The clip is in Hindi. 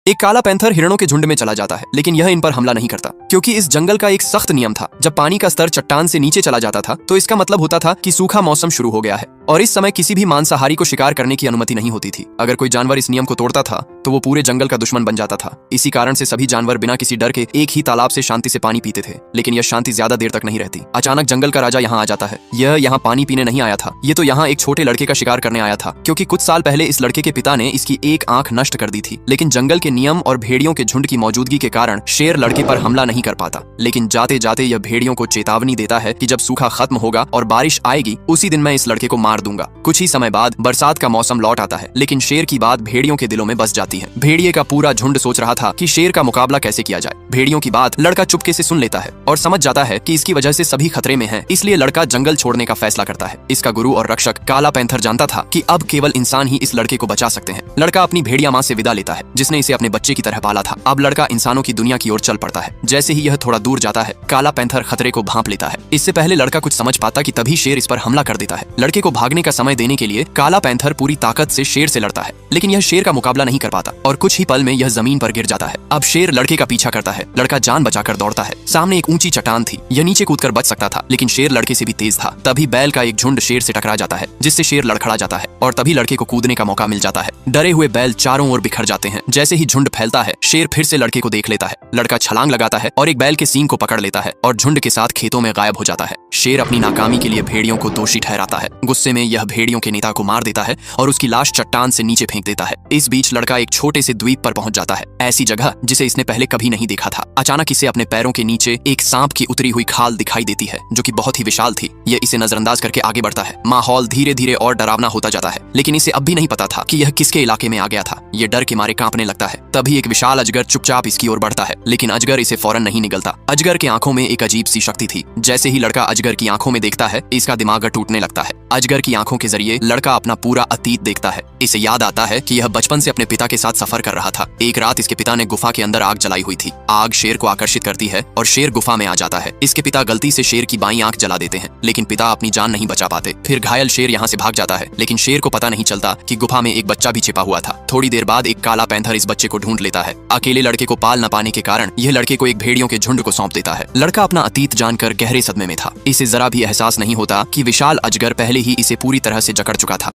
एक काला पैंथर हिरणों के झुंड में चला जाता है, लेकिन यह इन पर हमला नहीं करता क्योंकि इस जंगल का एक सख्त नियम था। जब पानी का स्तर चट्टान से नीचे चला जाता था तो इसका मतलब होता था कि सूखा मौसम शुरू हो गया है और इस समय किसी भी मांसाहारी को शिकार करने की अनुमति नहीं होती थी। अगर कोई जानवर इस नियम को तोड़ता था तो वो पूरे जंगल का दुश्मन बन जाता था। इसी कारण से सभी जानवर बिना किसी डर के एक ही तालाब से शांति से पानी पीते थे, लेकिन यह शांति ज्यादा देर तक नहीं रहती। अचानक जंगल का राजा यहाँ आ जाता है। यह यहाँ पानी पीने नहीं आया था, ये तो यहाँ एक छोटे लड़के का शिकार करने आया था, क्योंकि कुछ साल पहले इस लड़के के पिता ने इसकी एक आंख नष्ट कर दी थी। लेकिन जंगल के नियम और भेड़ियों के झुंड की मौजूदगी के कारण शेर लड़के पर हमला नहीं कर पाता। लेकिन जाते जाते यह भेड़ियों को चेतावनी देता है कि जब सूखा खत्म होगा और बारिश आएगी उसी दिन मैं इस लड़के को मार दूंगा। कुछ ही समय बाद बरसात का मौसम लौट आता है, लेकिन शेर की बात भेड़ियों के दिलों में बस जाती है। भेड़िए का पूरा झुंड सोच रहा था कि शेर का मुकाबला कैसे किया जाए। भेड़ियों की बात लड़का चुपके से सुन लेता है और समझ जाता है कि इसकी वजह से सभी खतरे में हैं, इसलिए लड़का जंगल छोड़ने का फैसला करता है। इसका गुरु और रक्षक काला पैंथर जानता था कि अब केवल इंसान ही इस लड़के को बचा सकते हैं। लड़का अपनी भेड़िया माँ से विदा लेता है, जिसने इसे अपने बच्चे की तरह पाला था। अब लड़का इंसानों की दुनिया की ओर चल पड़ता है। जैसे ही यह थोड़ा दूर जाता है, काला पैंथर खतरे को भांप लेता है। इससे पहले लड़का कुछ समझ पाता कि तभी शेर इस पर हमला कर देता है। लड़के को भागने का समय देने के लिए काला पैंथर पूरी ताकत से शेर से लड़ता है, लेकिन यह शेर का मुकाबला नहीं कर पाता और कुछ ही पल में यह जमीन पर गिर जाता है। अब शेर लड़के का पीछा करता है। लड़का जान बचाकर दौड़ता है। सामने एक ऊंची चट्टान थी, यह नीचे कूदकर बच सकता था, लेकिन शेर लड़के से भी तेज था। तभी बैल का एक झुंड शेर से टकरा जाता है, जिससे शेर लड़खड़ा जाता है और तभी लड़के को कूदने का मौका मिल जाता है। डरे हुए बैल चारों ओर बिखर जाते हैं। जैसे ही झुंड फैलता है, शेर फिर से लड़के को देख लेता है। लड़का छलांग लगाता है और एक बैल के सींग को पकड़ लेता है और झुंड के साथ खेतों में गायब हो जाता है। शेर अपनी नाकामी के लिए भेड़ियों को दोषी ठहराता है। गुस्से में यह भेड़ियों के नेता को मार देता है और उसकी लाश चट्टान से नीचे फेंक देता है। इस बीच लड़का एक छोटे से द्वीप पर पहुंच जाता है, ऐसी जगह जिसे इसने पहले कभी नहीं देखा था। अचानक इसे अपने पैरों के नीचे एक सांप की उतरी हुई खाल दिखाई देती है, जो कि बहुत ही विशाल थी। यह इसे नजरअंदाज करके आगे बढ़ता है। माहौल धीरे धीरे और डरावना होता जाता है, लेकिन इसे अब भी नहीं पता था कि यह किसके इलाके में आ गया था। यह डर के मारे कांपने लगता है। तभी एक विशाल अजगर चुपचाप इसकी ओर बढ़ता है, लेकिन अजगर इसे फौरन नहीं निगलता। अजगर के आंखों में एक अजीब सी शक्ति थी। जैसे ही लड़का अजगर की आंखों में देखता है, इसका दिमाग टूटने लगता है। अजगर की आंखों के जरिए लड़का अपना पूरा अतीत देखता है। इसे याद आता है कि यह बचपन से अपने पिता के साथ सफर कर रहा था। एक रात इसके पिता ने गुफा के अंदर आग जलाई हुई थी। आग शेर को आकर्षित करती है और शेर गुफा में आ जाता है। इसके पिता गलती से शेर की बाईं आंख जला देते हैं, लेकिन पिता अपनी जान नहीं बचा पाते। फिर घायल शेर यहाँ से भाग जाता है, लेकिन शेर को पता नहीं चलता कि गुफा में एक बच्चा भी छिपा हुआ था। थोड़ी देर बाद एक काला पैंथर इस बच्चे को ढूंढ लेता है। अकेले लड़के को पाल न पाने के कारण यह लड़के को एक भेड़ियों के झुंड को सौंप देता है। लड़का अपना अतीत जानकर गहरे सदमे में था। इसे जरा भी एहसास नहीं होता कि विशाल अजगर पहले ही इसे पूरी तरह से जकड़ चुका था।